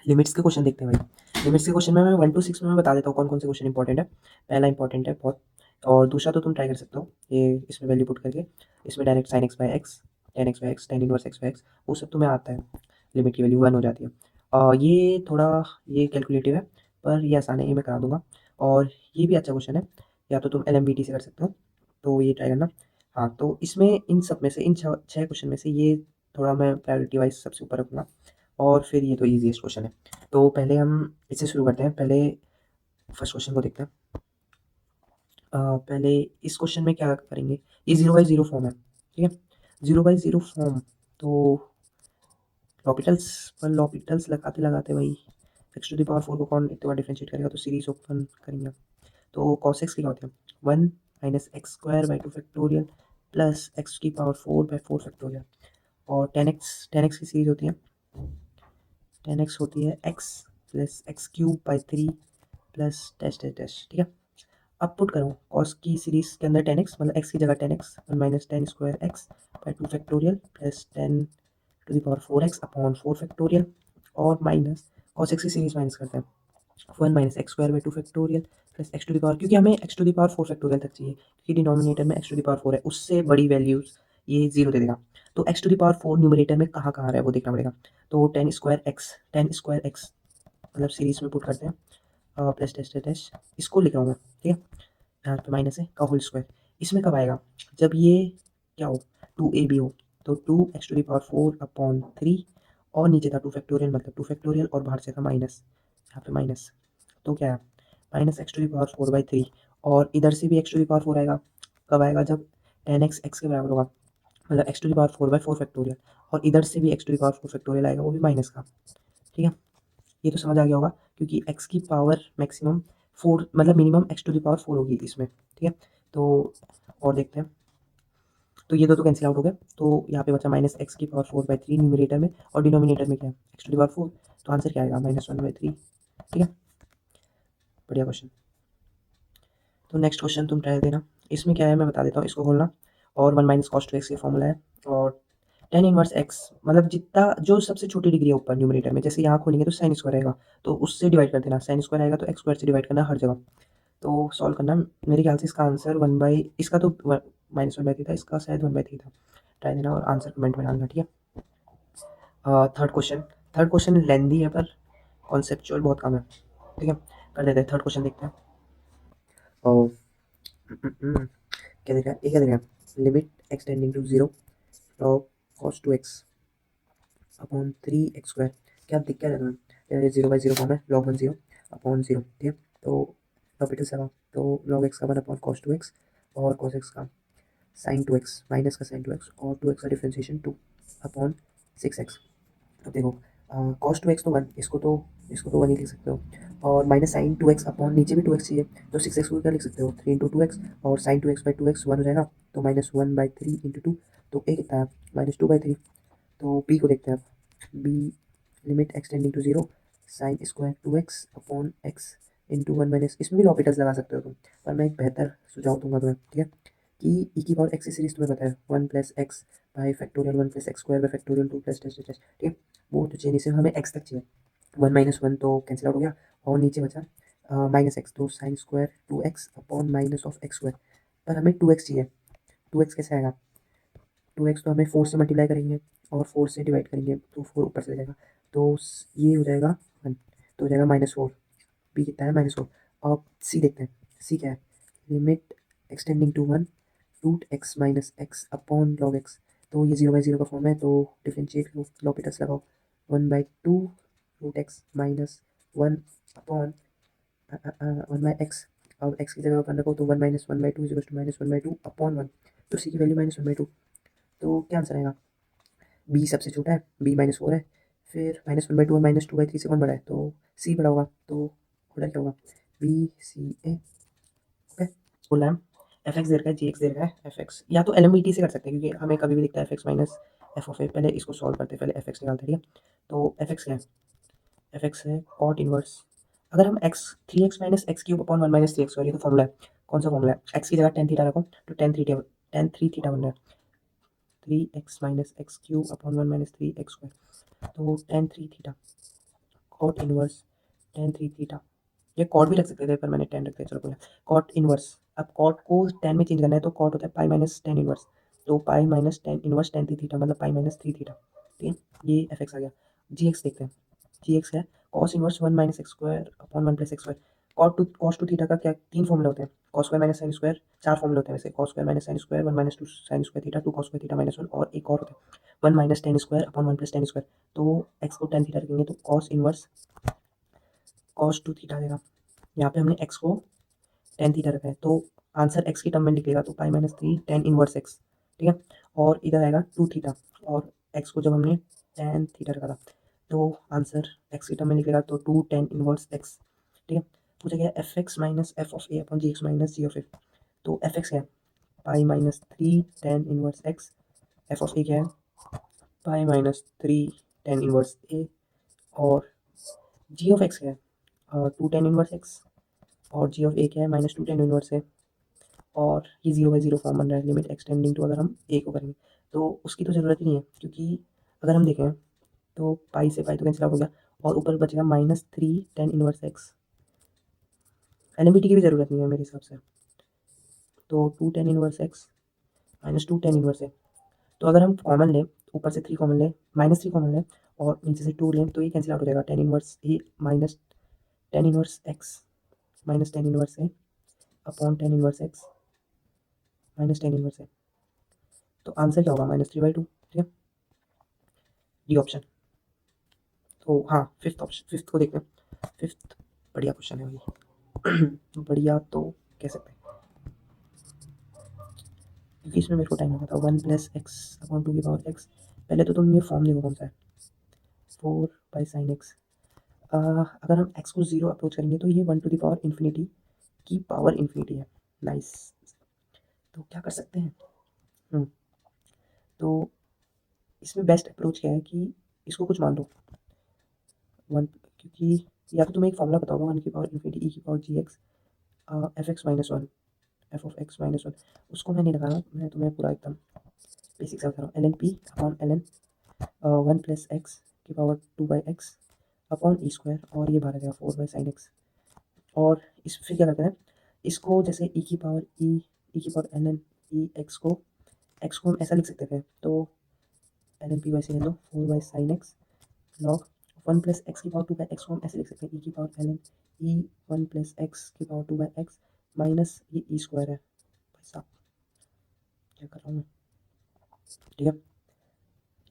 Limits के question देखते हैं भाई। लिमिट्स के क्वेश्चन में मैं 1 to 6 में मैं बता देता हूँ कौन कौन से क्वेश्चन इंपॉर्टेंट है। पहला इंपॉर्टेंट है बहुत, और दूसरा तो तुम ट्राई कर सकते हो ये इसमें वैल्यू पुट करके, इसमें direct sine x by x, ten x by x, ten inverse x by x, वो सब तुम्हें आता है। लिमिट की वैल्यू 1 हो जाती है। और ये थोड़ा ये कैलकुलेटिव है, पर ये आसान है, ये मैं करा दूंगा। और ये भी अच्छा क्वेश्चन है, या तो तुम LMBT से कर सकते हो, तो ये ट्राई करना। हाँ, तो इसमें इन सब में से इन छः क्वेश्चन में से ये थोड़ा मैं प्रायोरिटी वाइज सबसे ऊपर रखूँगा, और फिर ये तो ईजीएस्ट क्वेश्चन है। तो पहले हम इससे शुरू करते हैं। पहले फर्स्ट क्वेश्चन को देखते हैं। पहले इस क्वेश्चन में क्या करेंगे, ये 0/0 फॉर्म है, ठीक है। 0/0 फॉर्म, तो लॉपिटल्स पर लॉपिटल्स लगाते लगाते भाई एक्स टू द पावर 4 को कौन इतने बार डिफरेंशिएट करेगा, तो सीरीज ओपन करेंगे। तो कॉस एक्स की क्या होती है, 1 minus x square by 2 factorial plus X की पावर 4 बाई 4 फैक्टोरियल। और टेन एक्स की सीरीज होती है, टेन एक्स होती है x plus x cube by 3 plus dash dash dash, ठीक है। अब पुट करो कॉस की सीरीज के अंदर टेन एक्स, मतलब एक्स की जगह tan x, one minus tan square x by 2 factorial plus tan to the power 4x upon 4 factorial, और माइनस कॉस एक्स की सीरीज माइनस करते हैं, one minus x square by 2 factorial plus x to the power, क्योंकि हमें x to the power 4 factorial तक चाहिए, क्योंकि denominator में एक्स टू द पावर 4 है, उससे बड़ी वैल्यूज ये जीरो दे देगा। तो x to the power 4 numerator में कहाँ कहाँ है वो देखना पड़ेगा। तो टेन स्क्वायर एक्स मतलब सीरीज में पुट करते हैं, प्लस डैश डैश डैश, इसको लिख रहा हूँ मैं, ठीक है। यहाँ पे माइनस है का होल स्क्वायर, इसमें कब आएगा, जब ये क्या हो, 2ab हो। तो 2x to the power 4 upon 3, और नीचे था 2 फैक्टोरियल, मतलब 2 फैक्टोरियल, और बाहर से था माइनस, यहाँ पे माइनस। तो क्या है, minus x to the power 4/3, और इधर से भी एक्स टू द पावर 4 आएगा, कब आएगा, जब टेन एक्स एक्स के बराबर होगा, मतलब x to the power 4/4 factorial, और इधर से भी x to the power 4 factorial आएगा, वो भी माइनस का, ठीक है। ये तो समझ आ गया होगा, क्योंकि x की पावर मैक्सिमम 4, मतलब minimum x to the power 4 होगी इसमें, ठीक है। तो और देखते हैं, तो ये दो तो कैंसिल आउट हो गए, तो यहाँ पे बचा माइनस एक्स की पावर 4/3 न्यूमरेटर में, और डिनोमिनेटर में क्या है, एक्स टू द पावर 4, तो आंसर क्या आएगा, -1/3, ठीक है। बढ़िया क्वेश्चन। तो नेक्स्ट क्वेश्चन तुम ट्राई देना। इसमें क्या है मैं बता देता हूँ, इसको खोलना, और 1 माइनस कॉस टू एक्स ये फॉर्मूला है, और टेन इनवर्स एक्स, मतलब जितना जो सबसे छोटी डिग्री है ऊपर न्यूमरेटर में, जैसे यहाँ खोलेंगे तो साइन स्क्वायर रहेगा, तो उससे डिवाइड कर देना, साइन स्क्वायर आएगा तो एक्स स्क्वायर से डिवाइड करना हर जगह। तो सॉल्व करना, मेरे ख्याल से इसका आंसर इसका तो -1/3 था, इसका शायद 1/3 था। ट्राई देना और आंसर कमेंट में डालना, ठीक है। थर्ड क्वेश्चन लेंदी है, पर कॉन्सेप्चुअल बहुत कम है, ठीक है। कर देते हैं, थर्ड क्वेश्चन देखते हैं। और क्या देख रहा है, ये क्या देख रहा है, limit x tending to 0 log cos 2x upon 3x², क्या दिख क्या रहा है, ये 0/0 फॉर्म है, log 1 0 अपॉन 0, ठीक है। तो प्रॉपर्टीज लगा, तो log x का 1 अपॉन cos 2x, और cos x का sin 2x, माइनस का sin 2x, और 2x का डिफ्रेंशिएशन 2 अपॉन 6x। अब देखो cos 2x तो 1, इसको तो 1 ही लिख सकते हो, और माइनस sin 2x अपॉन नीचे भी 2x चाहिए, तो 6x को क्या लिख सकते हो, 3 इंटू 2x, और sin 2x/2x 1 हो जाएगा, तो -1/3 इंटू 2, तो a कितना है, -2/3। तो b को देखते हैं अब, b limit x tending to 0 sine square 2x upon x into 1 minus, इसमें भी लॉपिटल्स लगा सकते हो तुम, पर मैं एक बेहतर सुझाव दूंगा तुम्हें, ठीक है, कि ई की पावर एक्स की सीरीज तुम्हें पता है, 1 plus x by factorial 1 plus x square by factorial 2 plus dash dash dash, ठीक है। वो तो चाहिए, सिर्फ हमें एक्स तक चाहिए, 1 - 1 तो कैंसिल आउट हो गया, और नीचे बचा -x, तो sign square 2x upon minus of x square, पर हमें 2x चाहिए। 2x कैसे आएगा, 2x तो हमें 4 से मल्टीप्लाई करेंगे, और 4 से डिवाइड करेंगे, तो 4 ऊपर से जाएगा, तो ये हो जाएगा 1, तो हो जाएगा -4, बी कितना है -4। अब सी देखते हैं, सी क्या है, limit extending to 1 root x minus x upon log x, तो ये 0/0 का फॉर्म है, तो डिफ्रेंशिएट लो, लॉपिटल्स लगाओ, 1/2 root x minus 1 upon 1/x, अब x की जगह 1 रखो, तो 1 - 1/2 -1/2 अपॉन 1, तो सी की वैल्यू -1/2, तो क्या आंसर आएगा, बी सबसे छोटा है, बी -4 है, फिर -1/2 और -2/3 से कौन बड़ा है, तो सी बड़ा होगा, तो ऑर्डर क्या होगा, बी सी ए, ओके। बोला है एफ एक्स दे रखा है, जी एक्स दे रखा है, एफ एक्स या तो LMBT से कर सकते हैं, क्योंकि हमें कभी भी दिखता है F x minus F of A. पहले इसको सॉल्व करते हैं, पहले एफ एक्स निकालते हैं, ठीक है। तो एफ एक्स क्या है, एफ एक्स है कॉट इनवर्स, अगर हम x 3x minus x cube upon 1 minus 3x, और ये तो फॉर्मूला है, कौन सा फॉर्मूला है, एक्स की जगह टेन थीटा रखो, तो टेन थ्री थीटा बन रहा है, 3x minus x cube upon 1 minus 3x², तो tan three theta cot inverse tan three theta, ये कॉट भी रख सकते थे पर मैंने टेन रख दिया, चलो कोई ना। कॉट इनवर्स, अब कॉट को टेन में चेंज करना है तो कॉट होता है पाई माइनस टेन इनवर्स, तो pi minus tan inverse tan three theta मतलब पाई माइनस थ्री थीटा, ठीक है। ये एफ एक्स आ गया। जी एक्स देखते हैं, जी एक्स है cos inverse one minus x square upon one plus x square. Cos two theta का क्या तीन फॉर्मूले होते हैं, cos square minus sine square, चार फॉर्मूले होते हैं वैसे, cos square minus sine square, one minus two sine square theta, two cos square theta minus one, और एक और होता है one minus tan square upon one plus tan square. तो एक्स को टेन थीटा रखेंगे तो cos inverse cos two theta देगा। यहाँ पे हमने एक्स को टेन थीटा रखा है तो आंसर एक्स की टर्म में निकलेगा तो पाई minus three tan inverse x, ठीक है। और इधर आएगा टू थीटा, और एक्स को जब हमने टेन थीटा रखा था तो आंसर एक्स की टर्म में निकलेगा तो टू टेन इनवर्स एक्स, ठीक है। पूछा गया F x minus F of A upon G X minus G of A, तो एफ एक्स क्या है pi minus three tan inverse X, F of A क्या है pi minus three tan inverse A, और जी ऑफ एक्स क्या है to tan inverse x, और G of A क्या है माइनस टू टेन इनवर्स है, और ये जीरो बाई जीरो फॉर्म बन रहा है लिमिट एक्सटेंडिंग टू, अगर हम ए को करेंगे तो उसकी तो ज़रूरत ही नहीं है क्योंकि अगर हम देखें तो पाई से पाई तो कैंसिल आउट हो गया, और ऊपर बचेगा minus three tan inverse x, एलिमिटी की भी ज़रूरत नहीं है मेरे हिसाब से, तो two tan inverse x minus two tan inverse है। तो अगर हम कॉमन लें, ऊपर से थ्री कॉमन लें, माइनस थ्री कॉमन लें और नीचे से टू लें तो ये कैंसिल आउट हो जाएगा, tan inverse A minus tan inverse x minus tan inverse A upon tan inverse x minus tan inverse A, तो आंसर क्या होगा माइनस थ्री बाई टू, ठीक है, डी ऑप्शन। तो हाँ फिफ्थ ऑप्शन, फिफ्थ को देखते हैं, फिफ्थ बढ़िया क्वेश्चन है भाई बढ़िया तो कह सकते हैं क्योंकि इसमें मेरे को टाइम लगा था, one plus x upon two की पावर एक्स, पहले तो तुम ये फॉर्म देखो कौन सा है, फोर बाई साइन एक्स। अगर हम एक्स को जीरो अप्रोच करेंगे तो ये one two the power infinity की पावर इन्फिनिटी है, नाइस। तो क्या कर सकते हैं, तो इसमें बेस्ट अप्रोच क्या है कि इसको कुछ मान लो वन, क्योंकि या तो तुम्हें एक फॉर्मूला पता होगा वन की पावर इन्फिनिटी ई की power g x f x minus one, f of x minus one, उसको मैं नहीं लगा रहा, मैं तुम्हें पूरा एकदम बेसिक से बता रहा हूँ, L N P upon L N one plus X की power two by X upon E square, और ये बाहर आ जाएगा फोर बाई साइन एक्स, और इस फिर क्या करते हैं इसको जैसे ई की power L N e x को हम ऐसा लिख सकते थे, तो एल एन पी वैसे ले लो four by sine X log one plus X की पावर टू बाई एक्स को हम ऐसे लिख सकते हैं ई की power L N E one plus X की power two by X minus ये ई स्क्वायर है, भाई साहब क्या कर रहा हूँ मैं, ठीक है,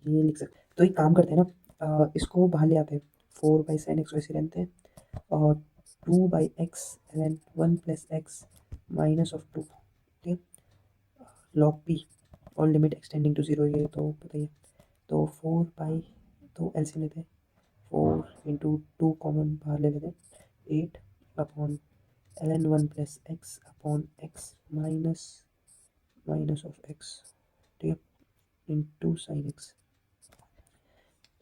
ये लिख सकते हैं। तो एक काम करते हैं ना इसको बाहर ले आते हैं, फोर बाई साइन एक्स वैसे रहते हैं और two by x n one plus x minus of two, ठीक है, लॉग पी और लिमिट एक्सटेंडिंग टू जीरो, ये तो पता ही है, तो फोर बाई, तो एलसीएम लेते हैं, फोर इंटू टू कॉमन बाहर ले लेते हैं, eight upon L N one plus x upon x minus minus of x, ठीक है, इंटू साइन एक्स।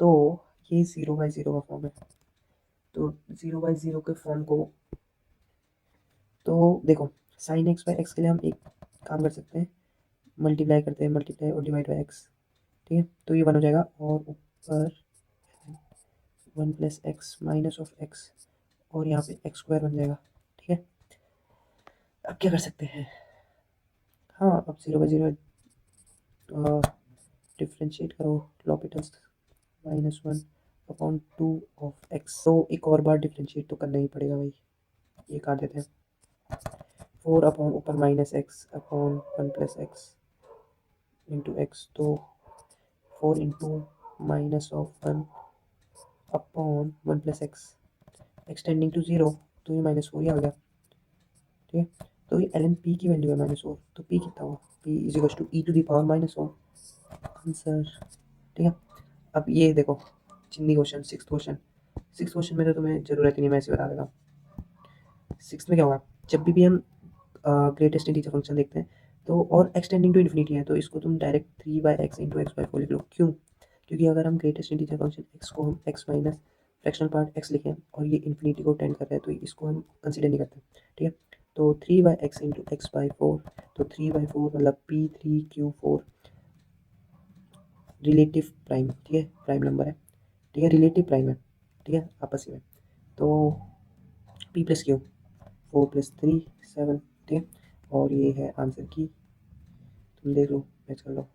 तो ये ज़ीरो बाई ज़ीरो का फॉर्म है, तो ज़ीरो बाई ज़ीरो के फॉर्म को तो देखो साइन एक्स बाई एक्स के लिए हम एक काम कर सकते हैं, मल्टीप्लाई करते हैं, मल्टीप्लाई और डिवाइड बाई एक्स, ठीक है, तो ये वन हो जाएगा, और ऊपर one plus x minus of x, और यहाँ पे एक्स स्क्वायर बन जाएगा, ठीक है। अब क्या कर सकते हैं, हाँ अब ज़ीरो बाई ज़ीरो डिफ्रेंशिएट करो, L'Hopital's minus one upon two of X, तो एक और बार डिफ्रेंशिएट तो करना ही पड़ेगा भाई, ये काट देते हैं, फोर अपॉन ऊपर minus x upon one plus X into X, तो four into minus of one upon one plus X extending to zero, तो ये माइनस फोर ही आ गया, ठीक है। तो ये एल एन पी की वैल्यू है माइनस फोर, तो पी कितना हुआ, p is equal to e to the power minus four, answer, ठीक है। अब ये देखो चिन्नी क्वेश्चन, सिक्स क्वेश्चन में तो तुम्हें ज़रूरत ही नहीं, मैं ऐसे बता देता हूँ। सिक्स में क्या होगा, जब भी हम ग्रेटेस्ट इंटीजर फंक्शन देखते हैं तो और एक्सटेंडिंग टू इन्फिनिटी है तो इसको तुम direct three by x into x by four लिख लो, क्यों, क्योंकि अगर हम ग्रेटेस्ट इंटीजर फंक्शन एक्स को हम x minus fractional part x लिखें और ये इन्फिनिटी को टेंड कर रहा है तो इसको हम कंसिडर नहीं करते, ठीक है। तो three by x into x by four, तो थ्री बाई फोर मतलब P three Q four relative prime, ठीक है, प्राइम नंबर है, ठीक है, रिलेटिव प्राइम है, ठीक है, आपस में। तो पी प्लस क्यू 4 + 3 7, ठीक है, और ये है आंसर की, तुम देख लो, मैच कर लो।